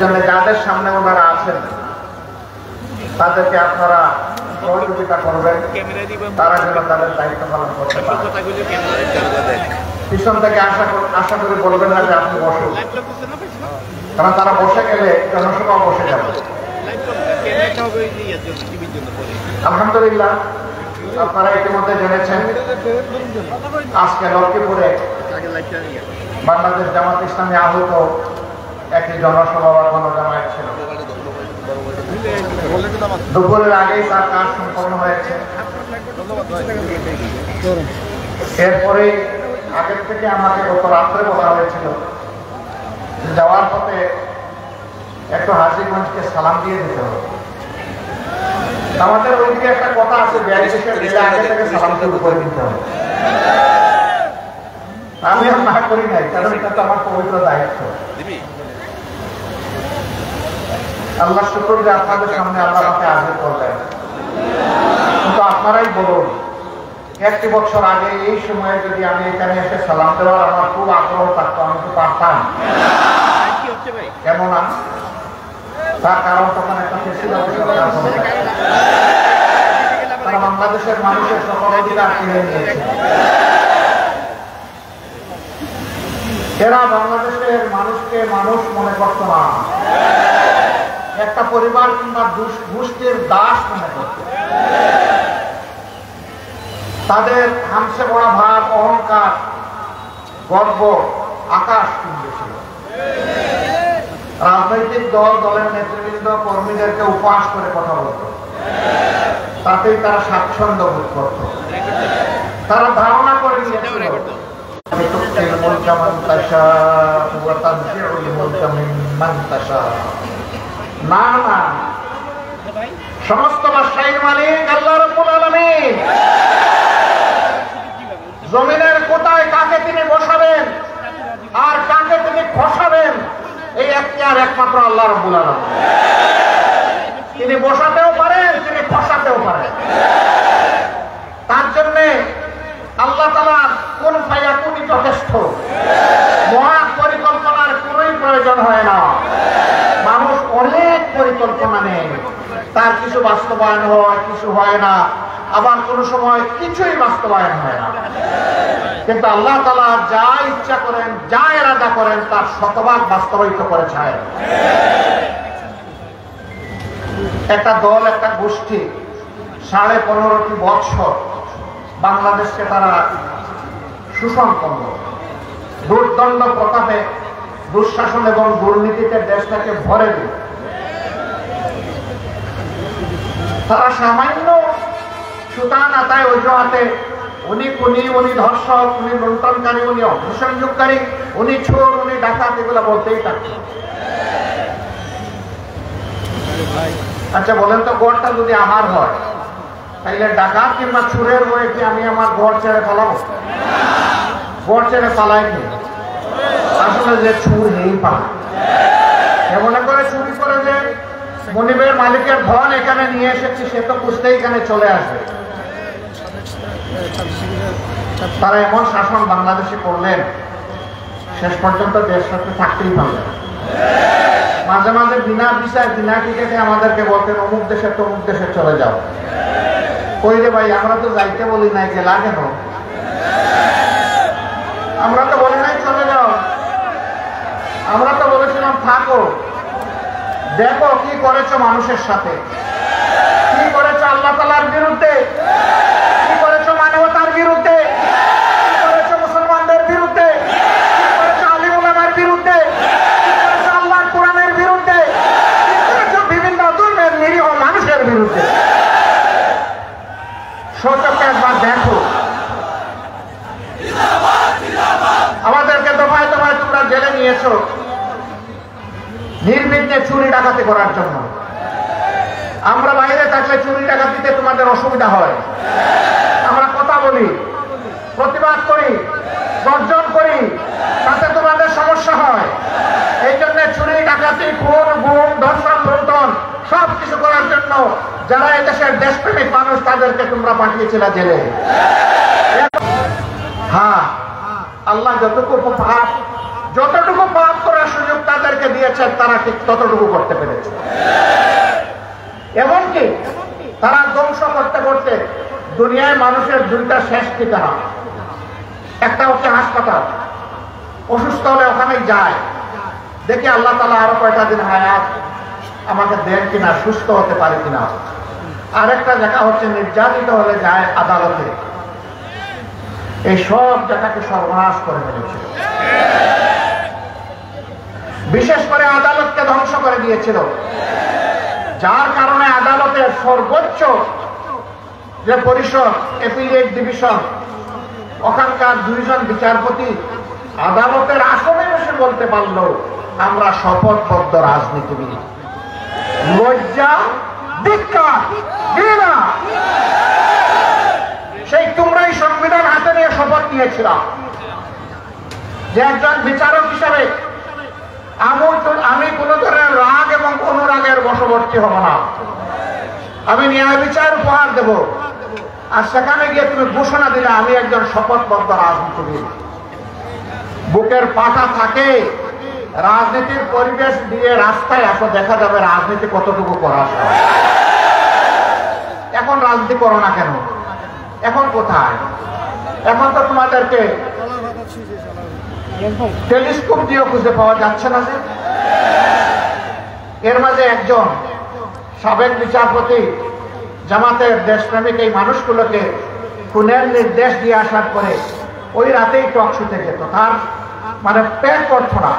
জন্য যাদের সামনে ওনারা আছেন তাদেরকে আপনারা সহযোগিতা করবেন, তারা যেন তাদের দায়িত্ব পালন করতে পারে। পিছন থেকে আশা করে বলবেন না যে আপনি বসুন, কারণ তারা বসে গেলে জনসভা বসে যাবে। আলহামদুলিল্লাহ, আপনারা ইতিমধ্যে জেনেছেন আজকে লক্ষ্মীপুরে বাংলাদেশ জামাত ইসলামী আহত একটি জনসভা বা গণজামায়াত ছিল। দুপুরের আগেই তার কাজ সম্পন্ন হয়েছে। এরপরে আগের থেকে আমাকে গত রাত্রে বলা হয়েছিল যাওয়ার পথে একটু হাজীগঞ্জকে সালাম দিয়ে দিতে হবে। আমাদের ওইদিকে একটা কথা আছে, আগে থেকে সালাম শুরু করে দিতে হবে। আমি আর না করি নাই, কারণ এটা তো আমার পবিত্র দায়িত্ব। আল্লাহ শুকর যে আপনাদের সামনে আল্লাহ আমাকে হাজির করলেন। কিন্তু আপনারাই বলুন, একটি বছর আগে এই সময়ে যদি আমি এখানে এসে সালাম দেওয়ার আমার খুব আগ্রহ থাকতো, আমি তো পারতাম। কেমন তার কারণ তখন একটা তারা বাংলাদেশের মানুষের সকল অধিকার কিনে নিয়েছে। এরা বাংলাদেশের মানুষকে মানুষ মনে করত না, একটা পরিবার কিংবা গোষ্ঠীর দাস মনে করত। তাদের হামসে বড়া ভাব, অহংকার, গর্ব আকাশ কিনেছিল। রাজনৈতিক দলের নেতৃবৃন্দ কর্মীদেরকে উপহাস করে কথা বলত, তাতেই তারা স্বাচ্ছন্দ্য বোধ করত। তারা ধারণা করে নিয়েছিল না না, সমস্ত বাদশাহীর মালিক আল্লাহ রাব্বুল আলামিন। জমিনের কোথায় কাকে তিনি বসাবেন আর কাকে তিনি খসাবেন, এই এখতিয়ার একমাত্র আল্লাহ রাব্বুল আলামিন। তিনি বসাতেও পারেন, তিনি খসাতেও পারেন। তার জন্য আল্লাহ তাআলা কোন ফায়াকুনই যথেষ্ট, মহা পরিকল্পনার কোনই প্রয়োজন হয় না। মানুষ অনেক পরিকল্পনা নেই, তার কিছু বাস্তবায়ন হয়, কিছু হয় না, আবার কোন সময় কিছুই বাস্তবায়ন হয় না। কিন্তু আল্লাহ তাআলা যা ইচ্ছা করেন, যা ইরাদা করেন, তার শতভাগ বাস্তবায়িত করে ছাড়েন। একটা দল, একটা গোষ্ঠী 15.5 বছর বাংলাদেশকে তারা শোষণ করল। দুর্দণ্ড প্রতাপে, দুঃশাসন এবং দুর্নীতিতে দেশটাকে ভরে দিল। তারা সামান্য সুতান আতায় অজুহাতে উনি খুনি, উনি ধর্ষক, উনি লুণ্ঠনকারী, উনি অগ্রসংযোগকারী, উনি চোর, উনি ডাকাত, এগুলো বলতেই থাকত। আচ্ছা বলেন তো, গড়টা যদি আমার হয়, তাইলে ডাকাত কিংবা চোরের বয়ে কি আমি আমার গড় ছেড়ে পালাবো? গড় ছেড়ে পালাই কি? আসলে যে চুর নেই পালা, মনে করে চুরি করে যে মনিবের মালিকের ধন এখানে নিয়ে এসেছি, সে তো বুঝতেই এখানে চলে আসবে। তারা এমন শাসন বাংলাদেশে করলেন, শেষ পর্যন্ত দেশ সাথে থাকতেই পারলেন। মাঝে মাঝে বিনা ভিসায়, বিনা টিকেটে আমাদেরকে বলতেন অমুক দেশে তমুক দেশে চলে যাও। কই রে ভাই, আমরা তো যাইতে বলি নাই, গেলা কেন? আমরা তো বলি নাই চলে যাও, আমরা তো বলেছিলাম থাকো, দেখো কি করেছো মানুষের সাথে, কি করেছো আল্লাহ তাআলার বিরুদ্ধে, কি করেছো মানবতার বিরুদ্ধে, কি করেছো মুসলমানদের বিরুদ্ধে, কি করেছো আলিম উলামার বিরুদ্ধে, কি করেছো আল্লাহর কোরআনের বিরুদ্ধে, কি করেছো বিভিন্ন ধর্মের নিরীহ মানুষের বিরুদ্ধে। সত্যকে একবার দেখো। আমাদেরকে দফায় দফায় তোমরা জেলে নিয়েছো নির্বিঘ্নে চুরি ডাকাতি করার জন্য। আমরা বাইরে থাকলে চুরি ডাকাতিতে তোমাদের অসুবিধা হয়, আমরা কথা বলি, প্রতিবাদ করি, গর্জন করি, তাতে তোমাদের সমস্যা হয়। এই জন্য চুরি ডাকাতি, খুন, গুম, ধর্ষণ, লুণ্ঠন সব কিছু করার জন্য যারা এদেশের দেশপ্রেমিক মানুষ, তাদেরকে তোমরা পাঠিয়েছিলে জেলে। হ্যাঁ, আল্লাহ যতটুকু পাপ করার সুযোগ তাদেরকে দিয়েছেন তারা ঠিক ততটুকু করতে পেরেছে। এমনকি তারা ধ্বংস করতে করতে দুনিয়ায় মানুষের দুইটা শেষ ঠিকানা, একটা হচ্ছে হাসপাতাল, অসুস্থ হলে ওখানেই যায়, দেখি আল্লাহ তাআলা আরো কয়টা দিন হায়াত আমাকে দেন কিনা, সুস্থ হতে পারি কিনা। আরেকটা জায়গা হচ্ছে নির্যাতিত হলে যায় আদালতে। এই সব জায়গাকে সর্বনাশ করে ফেলেছিল, বিশেষ করে আদালতকে ধ্বংস করে দিয়েছিল, যার কারণে আদালতের সর্বোচ্চ যে পরিষদ এপিলেট ডিভিশন, ওখানকার 2 জন বিচারপতি আদালতের আসনে বসে বলতে পারলো আমরা শপথবদ্ধ রাজনীতিবিদ। লজ্জা, ধিক্কার, ঘৃণা! সেই তোমরাই সংবিধান হাতে নিয়ে শপথ নিয়েছিলাম যে একজন বিচারক হিসাবে আমি কোন ধরনের রাগ এবং অনুরাগের বশবর্তী হব না, আমি ন্যায় বিচার উপহার দেব। আর সেখানে গিয়ে তুমি ঘোষণা দিলে আমি একজন শপথবদ্ধ রাজনীতিবিদ। বুকের পাটা থাকে, রাজনীতির পরিবেশ দিয়ে রাস্তায় আসো, দেখা যাবে রাজনীতি কতটুকু করা যায়। এখন রাজনীতি করো না কেন? এখন কোথায়? এখন তো তোমাদেরকে টেলিস্কোপ দিয়েও খুঁজে পাওয়া যাচ্ছে না। যে এর মাঝে একজন সাবেক বিচারপতি জামাতের দেশপ্রেমিক এই মানুষগুলোকে খুনের নির্দেশ দিয়ে আসার পরে ওই রাতেই টকশোতে যেত, তার মানে পেট করতো না।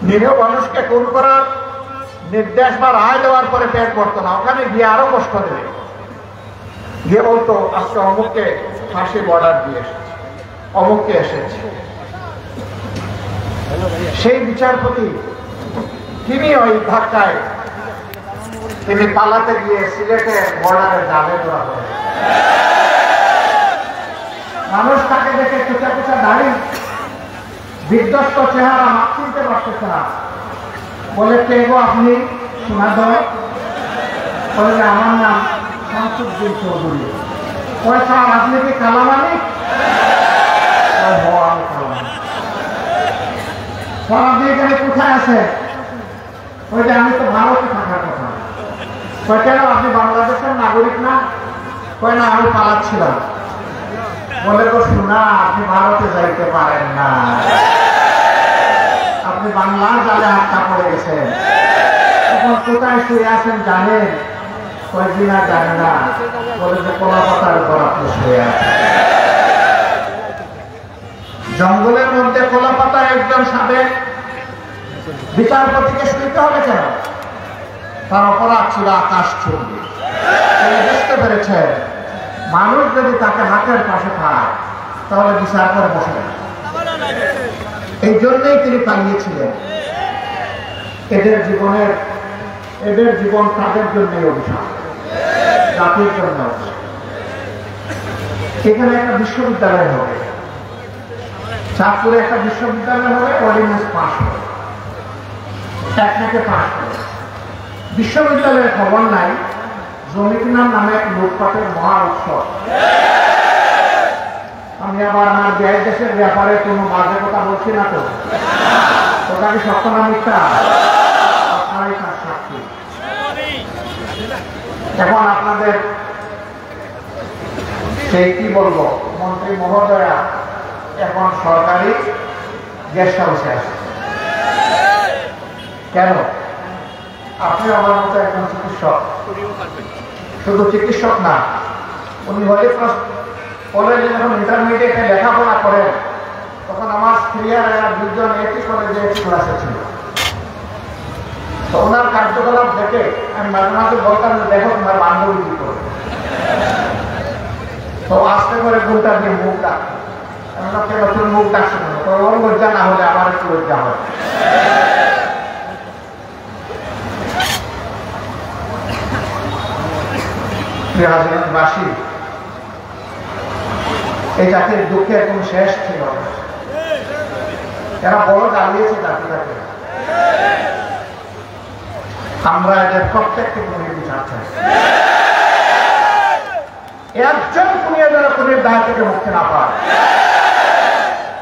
নিরীহ মানুষকে খুন করার নির্দেশ বা রায় দেওয়ার পরে পেট করতো না, ওখানে গিয়ে আরো কষ্ট দেবে, গিয়ে বলতো আজকে অমুককে ফাঁসির অর্ডার দিয়ে এসেছে, অমুককে এসেছে। সেই বিচারপতি তিনি ওই ধাক্কায় তিনি পালাতে গিয়ে সিলেটে বর্ডারের জালে ধরা পড়ে। মানুষ তাকে দেখে কুচা কুচা দাড়ি, বিধ্বস্ত চেহারা, চিনতে পারতেছে না। বলে কে গো আপনি? শোনা দাও। বলে আমার নাম শামসুদ্দিন চৌধুরী। পয়সা আপনি কি কালামালিক? আপনি এখানে কোথায় আছে? ওই যে আমি তো ভারতে থাকার কথা। কেন আপনি বাংলাদেশের নাগরিক না? কয় না, আমি পালাচ্ছিলাম। বলে গো শোনা, আপনি ভারতে যাইতে পারেন না, আপনি বাংলার জালে আটকা পড়ে গেছেন। এখন কোথায় শুয়ে আছেন জানেন? কয়েকদিন আর জানে না। বলে যে কলাপাতার উপর আপনি শুয়ে আছেন। জঙ্গলের মধ্যে কলাপাতা একজন সাবেক বিচারপতিকে শুনতে হবে কেন? তার অপরাধ ছিল আকাশ চুম্বি। তিনি বুঝতে পেরেছেন মানুষ যদি তাকে হাতের পাশে খায় তাহলে বিচার করে বসে না। এই জন্যই তিনি পালিয়েছিলেন। এদের জীবন তাদের জন্যই অভিশাপ, জাতির জন্য। এখানে একটা বিশ্ববিদ্যালয় হবে, চাঁদপুরে একটা বিশ্ববিদ্যালয় হবে, অর্ডিন্যান্স পাস হবে, টেকনিকে পাস হবে। বিশ্ববিদ্যালয়ের খবর নাই, জমি কেনার নামে এক লুটপাটের মহা উৎসব। আমি আবার আমার ব্যয় দেশের ব্যাপারে কোনো বাজে কথা বলছি না তো? ওটা কি সত্য না মিথ্যা? আপনারাই তার সাক্ষী। এখন আপনাদের সেই কি বলবো, মন্ত্রী মহোদয়া এখন সরকারি গেস্ট হাউসে আসে। কেন? আপনি আমার মতো একজন চিকিৎসক, শুধু চিকিৎসক না, উনি হলে কলেজে যখন ইন্টারমিডিয়েটে লেখাপড়া করেন তখন আমার স্ত্রী আর 2 জন একই কলেজে ক্লাসে ছিল। তো ওনার কার্যকলাপ দেখে আমি মাঝে মাঝে বলতাম যে দেখো তোমার বান্ধবী কি করে। তো আস্তে করে গুলটা দিয়ে মুখ ডাকতো। নতুন মুখ ডাকছে না, তো ওর লজ্জা না হলে আমার একটু লজ্জা হয়। বাসী, এই জাতির দুঃখের কোন শেষ ছিল না। এরা বড় জ্বালিয়েছে জাতিটাকে। আমরা এদের প্রত্যেককে খুনির বিচার চাই। একজন খুনিয়ে যারা খুনির দায় থেকে মুক্তি না পায়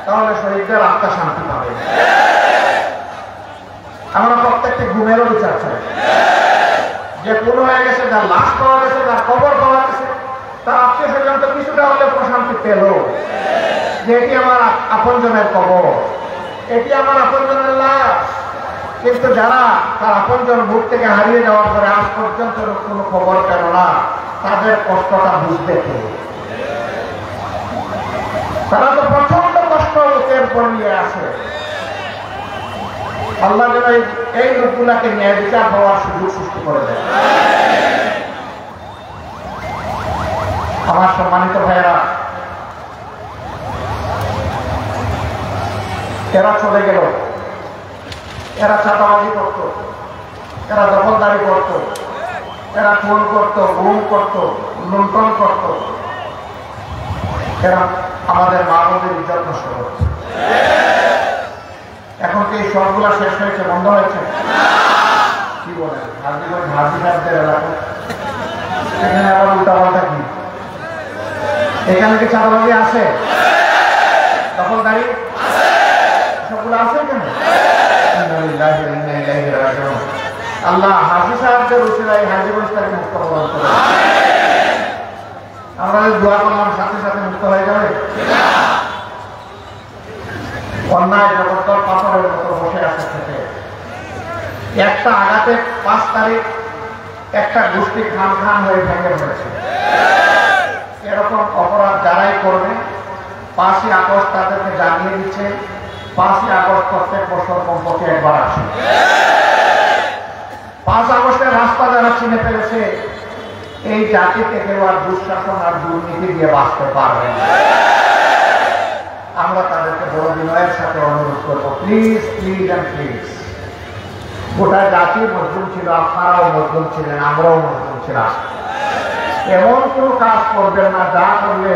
তাহলে শহীদদের আত্মা শান্তি পাবে। আমরা প্রত্যেককে ঘুমেরও বিচার চাই। যে খুন হয়ে গেছে, যার লাশ পাওয়া গেছে, যার কবর পাওয়া গেছে, তার আত্মীয় স্বজন তো কিছুটা হলে প্রশান্তি পেল যে এটি আমার আপনজনের কবর, এটি আমার আপনজনের লাশ। কিন্তু যারা তার আপনজন বুক থেকে হারিয়ে যাওয়ার পরে আজ পর্যন্ত কোনো খবর পেল না, তাদের কষ্টটা বুঝতে কে? তারা তো প্রচন্ড কষ্ট লোকের পর নিয়ে আসে। আল্লাহ যেন এই লোকগুলাকে ন্যায় বিচার হওয়ার সুযোগ সৃষ্টি করে দেয়। আমার সম্মানিত ভাইয়েরা, এরা চলে গেল, এরা চাঁদাবাজি করত, এরা দখলদারি করত, এরা খুন করত, গুম করত, লুণ্ঠন করত, এরা আমাদের মা বোনদের ইজ্জত নষ্ট করত। এখন কি এই সবগুলা শেষ হয়েছে, বন্ধ হয়েছে? কি বলে হাজিদের এলাকা, এখানে আবার উল্টা পাল্টা কি? এখানে কি চাঁদাবাজি আছে, দখলদারি সবগুলো আছে এখানে? আল্লাহ হাজি সাহেবদের উসিলায় হাজিবুল ইসলামকে মুক্ত প্রদান করে। আমরা দোয়া করলাম সাথে সাথে মুক্ত হয়ে যাবে? অন্যায় জগত্তর পাথরের মতো বসে আছে থেকে একটা আঘাতে 5 তারিখ একটা গোষ্ঠী খান খান হয়ে ভেঙে পড়েছে। এরকম অপরাধ যারাই করবে 5ই আগস্ট তাদেরকে জানিয়ে দিচ্ছে। 5ই আগস্ট প্রত্যেক বছর কমপক্ষে একবার আসে। 5 আগস্টের রাস্তা যারা চিনে ফেলেছে, এই জাতিকে কেউ আর দুঃশাসন আর দুর্নীতি দিয়ে বাঁচতে পারবে না। আমরা তাদেরকে বড় বিনয়ের সাথে অনুরোধ করবো, প্লিজ প্লিজ অ্যান্ড প্লিজ। গোটা জাতি মজলুম ছিল, আপনারাও মজলুম ছিলেন, আমরাও মজলুম ছিলাম। এমন কোন কাজ করবেন না যা করলে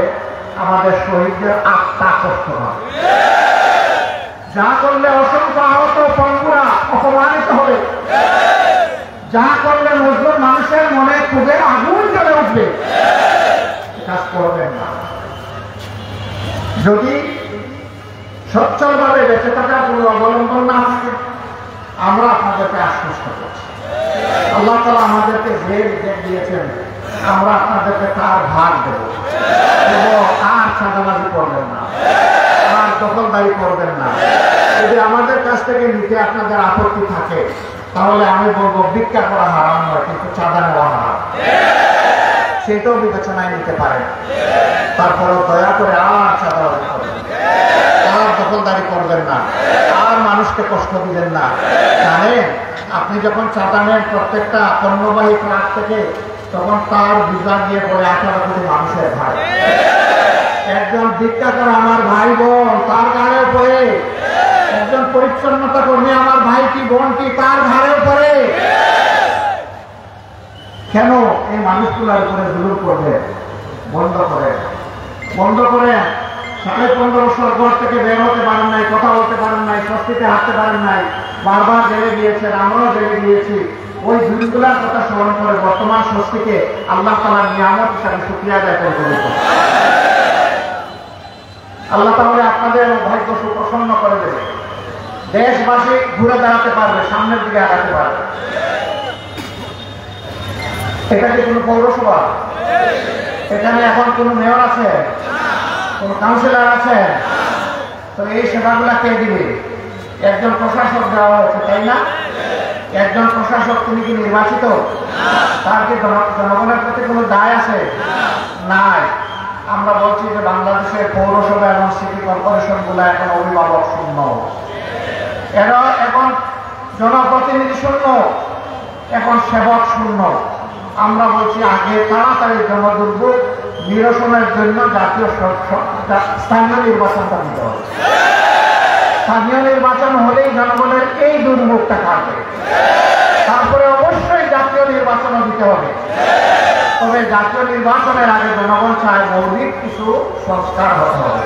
আমাদের শহীদদের আত্মা কষ্ট হবে, যা করলে অসংখ্য আহত পঙ্গুরা অপমানিত হবে, যা করলে মজলুম মানুষের মনে ক্ষোভের আগুন জ্বলে উঠবে। কাজ করবেন না। যদি সচ্ছলভাবে বেঁচে থাকার কোনো অবলম্বন না থাকে, আমরা আপনাদেরকে আশ্বস্ত করছি, আল্লাহ তাআলা আমাদেরকে যে রিজিক দিয়েছেন আমরা আপনাদেরকে তার ভাগ দেব। আর চাঁদাবাজি করবেন না, আর দখলদারি করবেন না। যদি আমাদের কাছ থেকে নিতে আপনাদের আপত্তি থাকে, তাহলে আমি বলবো ভিক্ষা করা হারাম নয়, কিন্তু চাঁদা নেওয়া হারাম, সেটাও বিবেচনায় নিতে পারেন। তারপরেও দয়া করে আর চাঁদাবাজি করবেন, আর দখলদারি করবেন না, আর মানুষকে কষ্ট দিবেন না। জানেন, আপনি যখন চাঁদা নেন প্রত্যেকটা পণ্যবাহী ট্রাক থেকে, তখন তার ভিসা গিয়ে পড়ে 18 কোটি মানুষের ভাই। একজন ভিক্ষা করে আমার ভাই বোন তার ঘাড়ে পড়ে, একজন পরিচ্ছন্নতা কর্মী আমার ভাই কি বোন কি তার ঘাড়ে পড়ে। কেন এই মানুষগুলোর উপরে জুলুম করবে? বন্ধ করে, বন্ধ করে। 15.5 বছর ঘর থেকে বের হতে পারেন নাই, কথা বলতে পারেন নাই, স্বস্তিতে হাঁটতে পারেন নাই, বারবার জেলে গিয়েছেন, আমরাও জেলে গিয়েছি। ওই দিনগুলোর কথা স্মরণ করে বর্তমান স্বস্তিকে আল্লাহ তাআলার নিয়ামত হিসাবে শুকরিয়া আদায় করে আল্লাহ তাহলে আপনাদের ভাগ্য সুপ্রসন্ন করে দেবে। দেশবাসী ঘুরে দাঁড়াতে পারবে, সামনের দিকে আগাতে পারবে। এটা কি কোনো পৌরসভা? এখানে এখন কোনো মেয়র আছে, কোন কাউন্সিলর আছে? তো এই সেবাগুলা কে দিবে? একজন প্রশাসক দেওয়া হয়েছে, তাই না? একজন প্রশাসক, তিনি কি নির্বাচিত? তার কি জনগণের প্রতি কোনো দায় আছে? নাই। আমরা বলছি যে বাংলাদেশের পৌরসভা এবং সিটি কর্পোরেশন গুলা এখন অভিভাবক শূন্য, এরা এখন জনপ্রতিনিধি শূন্য, এখন সেবক শূন্য। আমরা বলছি আগে তাড়াতাড়ি জনদুর্ভোগ নিরসনের জন্য জাতীয় স্থানীয় নির্বাচনটা দিতে হবে। স্থানীয় নির্বাচন হলেই জনগণের এই দুর্ভোগটা কাটবে। তারপরে অবশ্যই জাতীয় নির্বাচনও দিতে হবে। তবে জাতীয় নির্বাচনের আগে জনগণ চায় মৌলিক কিছু সংস্কার হতে হবে।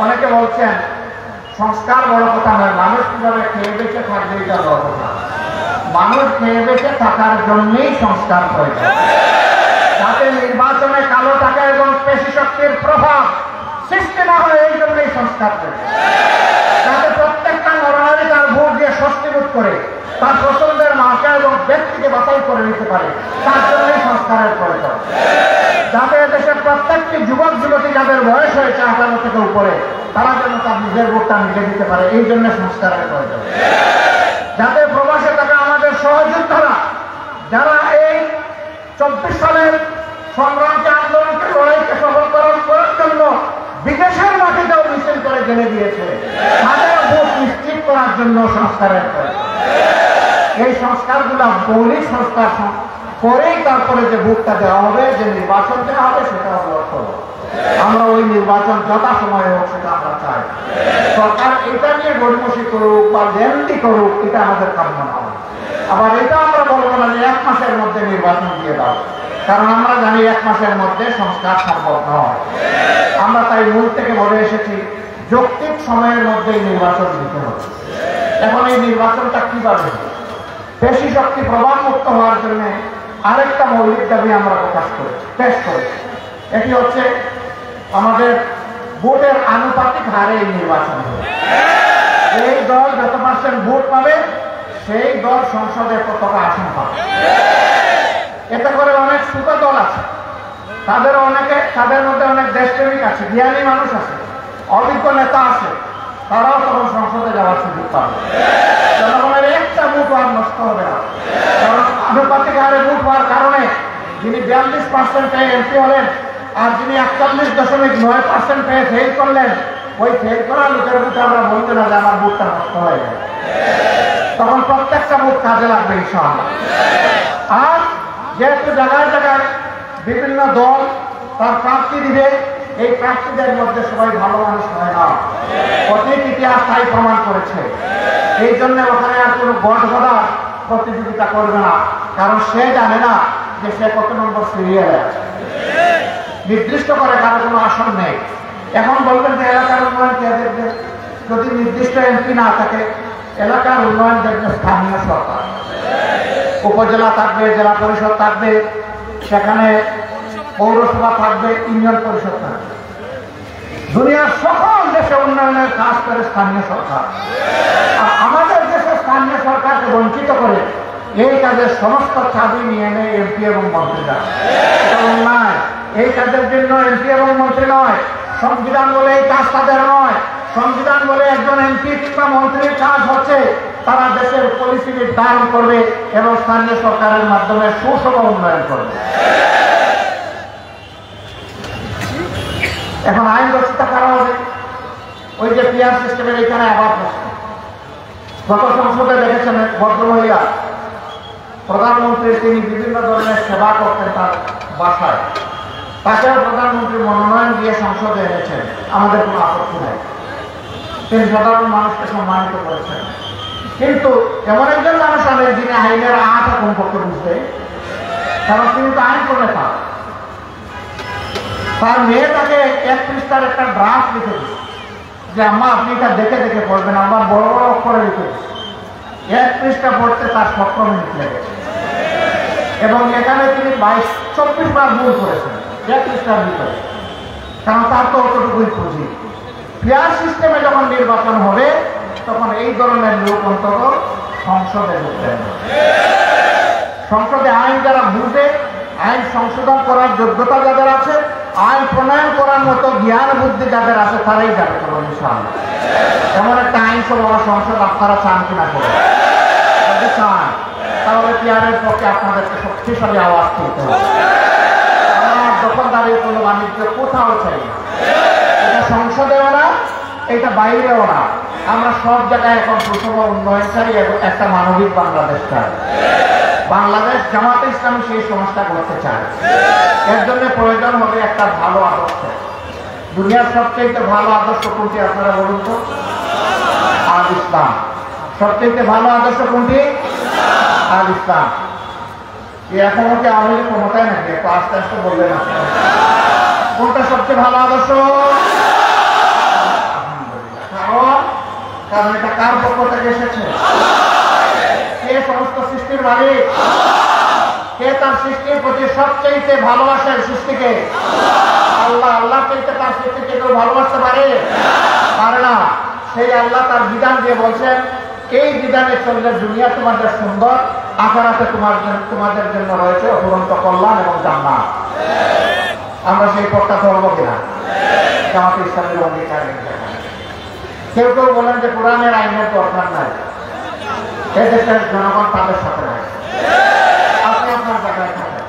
অনেকে বলছেন সংস্কার বড় কথা নয়, মানুষ কিভাবে খেয়ে বেঁচে থাকবে এটা বড় কথা। মানুষ খেয়ে বেঁচে থাকার জন্যই সংস্কার প্রয়োজন, যাতে নির্বাচনে কালো টাকা এবং পেশি শক্তির প্রভাব সৃষ্টি না হয়, এই জন্যই সংস্কার প্রয়োজন। যাতে প্রত্যেকটা নরনারী তার ভোট দিয়ে স্বস্তি বোধ করে তার পছন্দের মাকে এবং ব্যক্তিকে বাছাই করে নিতে পারে, তার জন্যই সংস্কারের প্রয়োজন। যাতে দেশের প্রত্যেকটি যুবক যুবতী যাদের বয়স হয়েছে 18 থেকে উপরে, তারা যেন তার নিজের ভোটটা নিজে দিতে পারে, এই জন্য সংস্কারের প্রয়োজন। যাতে প্রবাসে থাকা আমাদের সহযোদ্ধারা যারা এই 24 সালের সংগ্রামকে, আন্দোলনকে, লড়াইকে সফলকরণ করার জন্য বিদেশের মাটিতেও মিছিল করে জেনে দিয়েছে, তাদের ভোট নিশ্চিত করার জন্য সংস্কারের প্রয়োজন। এই সংস্কারগুলো মৌলিক সংস্কার করেই তারপরে যে ভোটটা দেওয়া হবে, যে নির্বাচন দেওয়া হবে, সেটা হলো আমরা ওই নির্বাচন যথাসময়ে হোক সেটা আমরা চাই। সরকার এটা নিয়ে গড়িমসি করুক বা লেনদি করুক, এটা আমাদের কাম্য নয়। আবার এটা আমরা বলবো না যে 1 মাসের মধ্যে নির্বাচন দিয়ে দাও, কারণ আমরা জানি 1 মাসের মধ্যে সংস্কার সম্ভব নয়। আমরা তাই মূল থেকে বলে এসেছি যৌক্তিক সময়ের মধ্যেই নির্বাচন দিতে হবে। এখন এই নির্বাচনটা কিভাবে বেশি শক্তি প্রভাব মুক্ত হওয়ার জন্য আরেকটা মৌলিক দাবি আমরা পেশ করেছি। এটি হচ্ছে আমাদের ভোটের আনুপাতিক হারে এই নির্বাচন হবে। এই দল যত % ভোট পাবে সেই দল সংসদে ততটা আসন পাবে। এতে করে অনেক ছোট দল আছে, তাদের মধ্যে অনেক দেশপ্রেমিক আছে, জ্ঞানী মানুষ আছে, অভিজ্ঞ নেতা আছে, তারাও তখন সংসদে যাওয়ার সুযোগ পাবে। জনগণের একটা ভোট আর নষ্ট হবে না, কারণ আনুপাতিক হারে ভোট হওয়ার কারণে যিনি 42% পেয়ে এমপি হলেন আর যিনি 41.9% পেয়ে ফেল করলেন, ওই ফেল করা লোকের ভোটে আমরা বলতে না যে আমার ভোটটা নষ্ট হয়ে যায়। তখন প্রত্যেকটা ভোট কাজে লাগবে ইনশাআল্লাহ। আর যেহেতু জায়গায় জায়গায় বিভিন্ন দল তার প্রার্থী দিবে, এই প্রার্থীদের মধ্যে সবাই ভালো মানুষ হয় না, অতীত ইতিহাস তাই প্রমাণ করেছে। এই জন্য ওখানে আর কোনো গঠবধার প্রতিযোগিতা করবে না, কারণ সে জানে না যে সে কত নম্বর সিরিয়ালে আছে। নির্দিষ্ট করে কারো কোনো আসন নেই। এখন বলবেন যে এলাকার উন্নয়ন কে দেখবে? যদি নির্দিষ্ট এমপি না থাকে, এলাকার উন্নয়ন দেখবে স্থানীয় সরকার। উপজেলা থাকবে, জেলা পরিষদ থাকবে, সেখানে পৌরসভা থাকবে, ইউনিয়ন পরিষদ থাকবে। দুনিয়ার সকল দেশে উন্নয়নের কাজ করে স্থানীয় সরকার। আর আমাদের দেশে স্থানীয় সরকারকে বঞ্চিত করে এই কাজের সমস্ত চাবি নিয়ে নেয় এমপি এবং মন্ত্রীরা। এটা অন্যায়। এই কাজের জন্য এমপি এবং মন্ত্রী নয়, সংবিধান বলে এই কাজ তাদের নয়। সংবিধান বলে একজন এমপি কিংবা মন্ত্রীর কাজ হচ্ছে তারা দেশের পলিসি নির্ধারণ করবে এবং স্থানীয় সরকারের মাধ্যমে সুষম উন্নয়ন করবে। এখন আইন ব্যবস্থা করা হবে ওই যে পিআর সিস্টেমের এখানে আবার প্রশ্ন। গত সংসদে দেখেছেন ভদ্রমহিলা প্রধানমন্ত্রীর, তিনি বিভিন্ন ধরনের সেবা করতেন তার বাসায়, তাকেও প্রধানমন্ত্রী মনোনয়ন দিয়ে সংসদে এনেছেন, আমাদের কোনো আপত্তি নাই। তিনি সাধারণ মানুষকে সম্মানিত করেছেন। কিন্তু এমন একজন মানুষ আনেন যিনি আইনের আটা কমপক্ষে বুঝতে, কারণ তিনি তো আইন করলে পান। তার মেয়ে তাকে 1 পৃষ্ঠার একটা ড্রাফট লিখে দিচ্ছে যে আম্মা আপনি এটা দেখে দেখে পড়বেন, আমার বড় বড় অক্ষরে লিখে দিচ্ছে। 1 পৃষ্ঠা পড়তে তার 17 মিনিট লেগেছে এবং এখানে তিনি 24 বার ভুল করেছেন 1 পৃষ্ঠার ভিতরে, কারণ তার তো অতটুকুই খুঁজি। পিআর সিস্টেমে যখন নির্বাচন হবে তখন এই ধরনের লোক অন্তত সংসদে ঢুকবেন। সংসদে আইন যারা বুঝে, আইন সংশোধন করার যোগ্যতা যাদের আছে, আইন প্রণয়ন করার মতো জ্ঞান বুদ্ধি যাদের আছে, তারাই যাবে করুন ইনশাআল্লাহ। এমন একটা আইন সভা সংসদ আপনারা চান কিনা করে? যদি চান তাহলে পিআরের পক্ষে আপনাদেরকে শক্তিশালী আওয়াজ তুলতে হবে। আমরা দখলদারির কোনো বাণিজ্য কোথাও চাই না, এটা সংসদেও না, এটা বাইরেও না। আমরা সব জায়গায় এখন সুষম উন্নয়ন চাই এবং একটা মানবিক বাংলাদেশ চাই। বাংলাদেশ জামাতে ইসলামী সেই সমাজটা করতে চায়। এর জন্য প্রয়োজন হবে একটা ভালো আদর্শ। দুনিয়ার সবচেয়ে ভালো আদর্শ কোনটি আপনারা বলুন তো? আল ইসলাম। সবচেয়ে ভালো আদর্শ কোনটি? আল ইসলাম। এখন ওকে আওয়ামী লীগ ক্ষমতায় নাকি? একটু আস্তে আস্তে বললেন আপনারা। কোনটা সবচেয়ে ভালো আদর্শ? কারণ এটা কার পক্ষ থেকে এসেছে? কে সমস্ত সৃষ্টির মালিক? কে তার সৃষ্টির প্রতি সবচেয়ে ভালোবাসেন সৃষ্টিকে? আল্লাহ। আল্লাহ চাইতে তার সৃষ্টিকে কেউ ভালোবাসতে পারে না। সেই আল্লাহ তার বিধান দিয়ে বলছেন এই বিধানে চললে দুনিয়া তোমাদের সুন্দর, আখিরাতে তোমাদের জন্য রয়েছে অফুরন্ত কল্যাণ এবং জান্নাত। আমরা সেই পথটা ধরবো কিনা? জামাতে ইসলামের অঙ্গীকার। কেউ কেউ বলেন যে কোরআনের আইনের দরকার নাই, এই দেশের জনগণ তাদের সাথে নাই, আপনি আপনার জায়গায় থাকেন।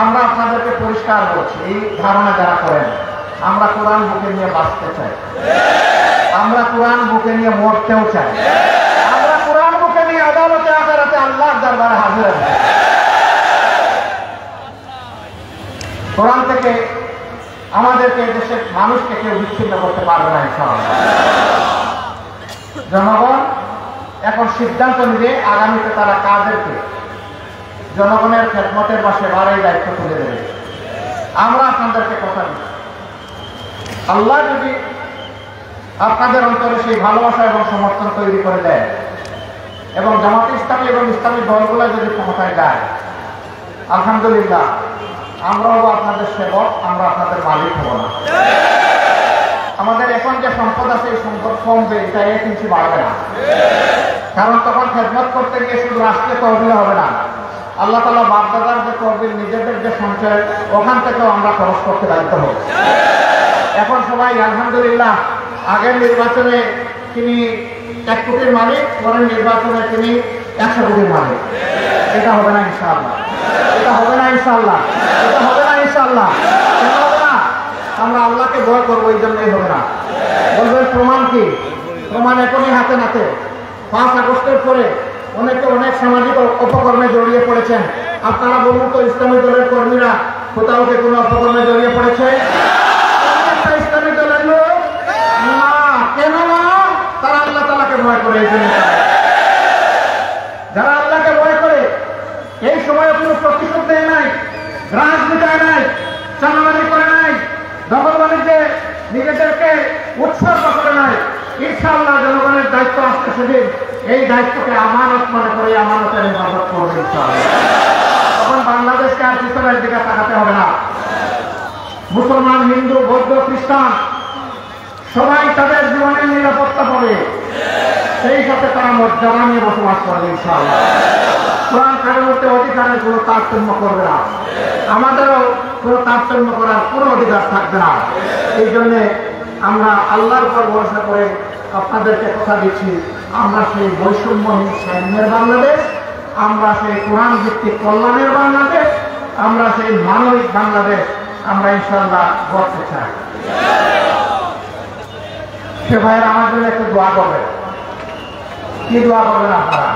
আমরা আপনাদেরকে পরিষ্কার বলছি, এই ধারণা যারা করেন আমরা কোরআন বুকে নিয়ে বাঁচতে চাই, আমরা কোরআন বুকে নিয়ে মরতেও চাই, আমরা কোরআন বুকে নিয়ে আদালতে আখিরাতে আল্লাহর দরবারে হাজির হব। কোরআন থেকে আমাদেরকে দেশের মানুষকে কেউ বিচ্ছিন্ন করতে পারবে না ইনশাআল্লাহ। জনগণ এখন সিদ্ধান্ত নিবে আগামীতে তারা কাদেরকে জনগণের খেদমতের বা সেবার এই দায়িত্ব তুলে দেবে। আমরা আপনাদেরকে কথা দিচ্ছি, আল্লাহ যদি আপনাদের অন্তরে সেই ভালোবাসা এবং সমর্থন তৈরি করে দেয় এবং জামাতে ইসলামী এবং ইসলামী দলগুলো যদি ক্ষমতায় যায়, আলহামদুলিল্লাহ আমরা হবো আপনাদের সেবক, আমরা আপনাদের মালিক হব না। আমাদের এখন যে সম্পদ আছে এই সম্পদ কমবে, এটা এক ইঞ্চি বাড়বে না। কারণ তখন খেদমত করতে গিয়ে শুধু রাষ্ট্রীয় তহবিলে হবে না, আল্লাহ তাআলা বাপদাদার যে তহবিল, নিজেদের যে সঞ্চয়, ওখান থেকেও আমরা খরচ করতে বাধ্য হব। এখন সবাই আলহামদুলিল্লাহ আগের নির্বাচনে তিনি 1 কোটির মালিক, পরের নির্বাচনে তিনি 100 কোটির মালিক। এটা হবে না ইনশাআল্লাহ, এটা হবে না ইনশাআল্লাহ, এটা হবে না ইনশাআল্লাহ। কেন হবে না? আমরা আল্লাহকে ভয় করবো, এই জন্যই হবে না। বলবেন প্রমাণ কি? প্রমাণ এখনই হাতে নাতে। 5 আগস্টের পরে অনেকে অনেক সামাজিক অপকর্মে জড়িয়ে পড়েছেন। আপনারা বলুন তো, ইসলামী দলের কর্মীরা কোথাও কি কোনো অপকর্মে জড়িয়ে পড়েছে? ইসলামী দলের লোক না। কেন না? তারা আল্লাহ তাআলাকে ভয় করে। এই জন্য যারা আল্লাহকে ভয় করে এই সময়ে কোনো প্রতিশোধ দেয় নাই, গ্রাস মিটায় নাই, চাঁদাবাজি করে নাই, দখল বাণিজ্যে নিজেদেরকে উৎসর্গ করে নাই। ইনশাআল্লাহ জনগণের দায়িত্ব আসতে সেদিন এই দায়িত্বকে আমানত মনে করে আমানতের ইবাদত করবে ইনশাআল্লাহ। তখন বাংলাদেশকে আর পিছনের দিকে তাকাতে হবে না। মুসলমান, হিন্দু, বৌদ্ধ, খ্রিস্টান সবাই তাদের জীবনের নিরাপত্তা পাবে, সেই সাথে তারা মর্যাদা নিয়ে বসবাস করবে ইনশাআল্লাহ। কোরআন কারের মধ্যে অধিকারের কোনো তারতম্য করবে না, আমাদেরও কোনো তারতম্য করার কোনো অধিকার থাকবে না। এই জন্যে আমরা আল্লাহর উপর ভরসা করে আপনাদেরকে কথা দিচ্ছি, আমরা সেই বৈষম্যহীন সাম্যের বাংলাদেশ, আমরা সেই কোরআন ভিত্তিক কল্যাণের বাংলাদেশ, আমরা সেই মানবিক বাংলাদেশ আমরা ইনশাআল্লাহ গড়তে চাই। সে ভাইয়ের আমার জন্য একটু দোয়া করবে। কি দোয়া করবেন আপনারা?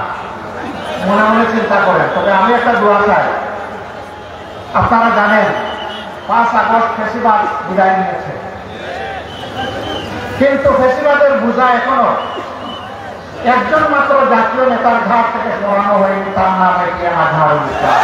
মনে মনে চিন্তা করেন। তবে আমি একটা দোয়া চাই। আপনারা জানেন 5 আগস্ট ফেসিবাদ বিদায় নিয়েছে, কিন্তু ফেসিবাদের বোঝা এখনো একজন মাত্র জাতীয় নেতার ঘাট থেকে সরানো হয়নি, তার নাম এটিএম আজহারুল ইসলাম।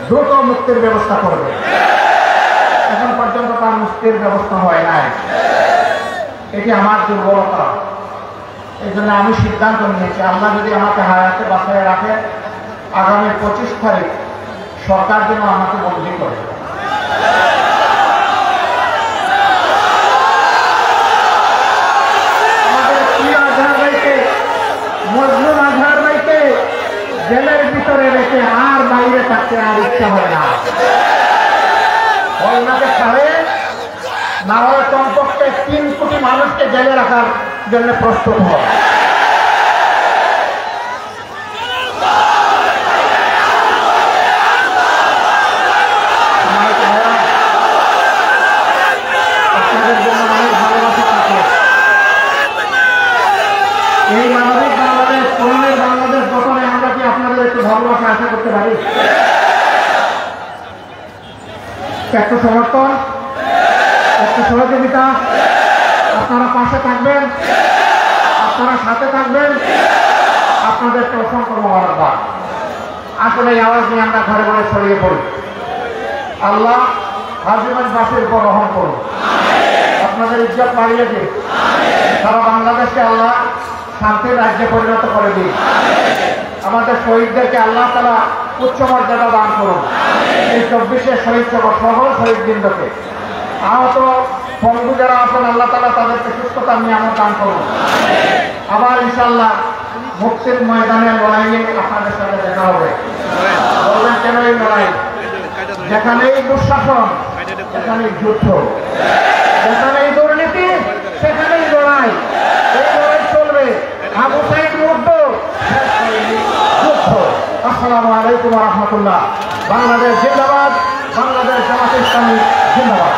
দ্রুত মুক্তির ব্যবস্থা করবে। এখন পর্যন্ত তার মুক্তির ব্যবস্থা হয় নাই, এটি আমার দুর্বলতা। এই জন্য আমি সিদ্ধান্ত নিয়েছি, আল্লাহ যদি আমাকে হায়াতে বাঁচায় রাখে, আগামী 25 তারিখ সরকার যেন আমাকে বন্দী করে। আমাদের প্রিয় আজহার ভাইকে, মজলুম আজহার ভাইকে জেলের ভিতরে রেখে আর বাইরে থাকতে আর ইচ্ছা হয় না। ওনাকে ছাড়ে না হয় কমপক্ষে 3 কোটি মানুষকে জেলে রাখার জন্য প্রস্তুত হয়। আপনাদের জন্য অনেক ভালোবাসা থাকে। এই মানবিক বাংলাদেশ, কোরআনের বাংলাদেশ গঠনে আমরা কি আপনাদের একটু ভালোবাসা আশা করতে পারি? একটু সমর্থন, একটু সহযোগিতা, আপনারা পাশে থাকবেন, আপনারা সাথে থাকবেন, আপনাদেরকে অসংখ্য মোবারকবাদ। আসলে এই আওয়াজ নিয়ে আমরা ঘরে ঘরে ছড়িয়ে পড়ি। আল্লাহ হাজীগঞ্জবাসীর উপর রহম করুন। আপনাদের ইজ্জত বাড়িয়ে দিন, সারা বাংলাদেশকে আল্লাহ শান্তির রাজ্যে পরিণত করে দিন, আমাদের শহীদদেরকে আল্লাহ তাআলা উচ্চ মর্যাদা দান করুন, এই 24 শহীদ সহ শহীদ বৃন্দকে, আহত বন্ধু যারা আছেন আল্লাহ তাআলা তাদেরকে সুস্থতা নিয়ামত দান করুন। আবার ইনশাআল্লাহ মুক্তির ময়দানে লড়াইয়ে আপনাদের সাথে দেখা হবে। বলবেন কেন এই লড়াই? যেখানেই দুঃশাসন সেখানেই যুদ্ধ, যেখানেই দুর্নীতি সেখানেই লড়াই, এই লড়াই চলবে। আবু সাইদ মুগ্ধ, যুদ্ধ। আসসালামু আলাইকুম ওয়া রাহমাতুল্লাহ। বাংলাদেশ জিন্দাবাদ, বাংলাদেশ জামাত ইসলামী জিন্দাবাদ।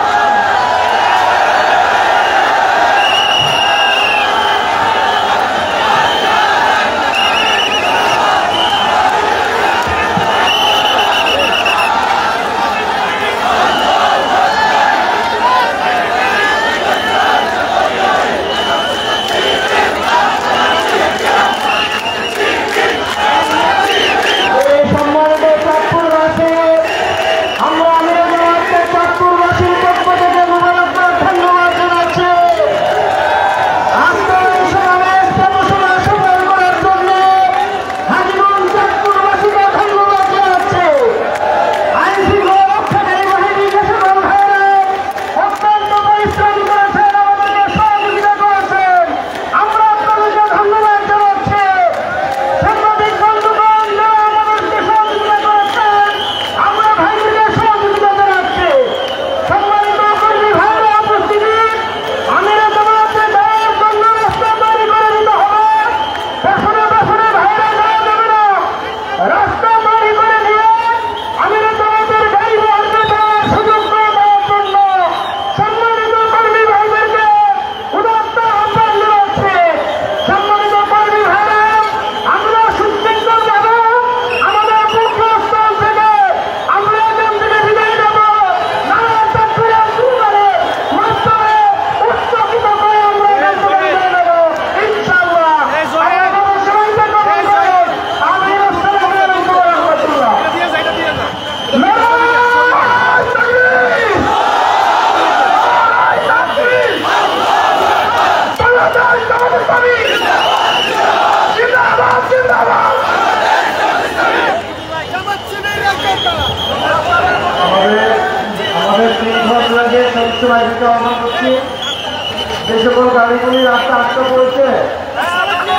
যে সকল গাড়িগুলি রাস্তা আটকা পড়েছে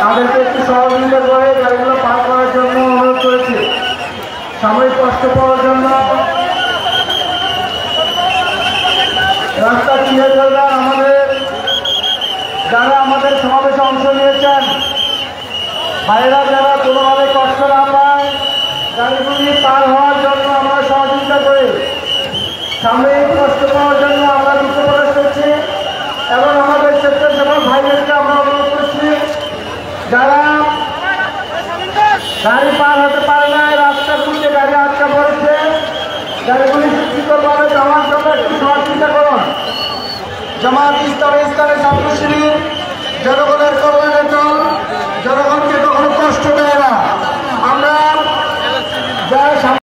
তাদেরকে একটু সহযোগিতা করে গাড়িগুলো পার করার জন্য অনুরোধ করেছি। সাময়িক কষ্ট পাওয়ার জন্য রাস্তা ক্লিয়ার করবেন। যারা আমাদের সমাবেশে অংশ নিয়েছেন ভাইরা যারা কোনোভাবে কষ্ট না পায় গাড়িগুলি পার হওয়ার জন্য আমরা সহযোগিতা করি। সাময়িক কষ্ট পাওয়ার জন্য আমরা দুঃখ প্রকাশ করছি এবং আমাদের স্বেচ্ছাসেবক ভাইদেরকে আমরা অনুরোধ করছি যারা গাড়ি পার হতে পারে না, রাস্তাগুলিতে গাড়ি আটকা পড়েছে, গাড়িগুলি সুরক্ষিতভাবে যাওয়ার জন্য একটু সহযোগিতা করুন। জামাত ইসলামী ছাত্র শিবির জনগণের কল্যাণের দল, জনগণকে কখনো কষ্ট দেয় না। আমরা যারা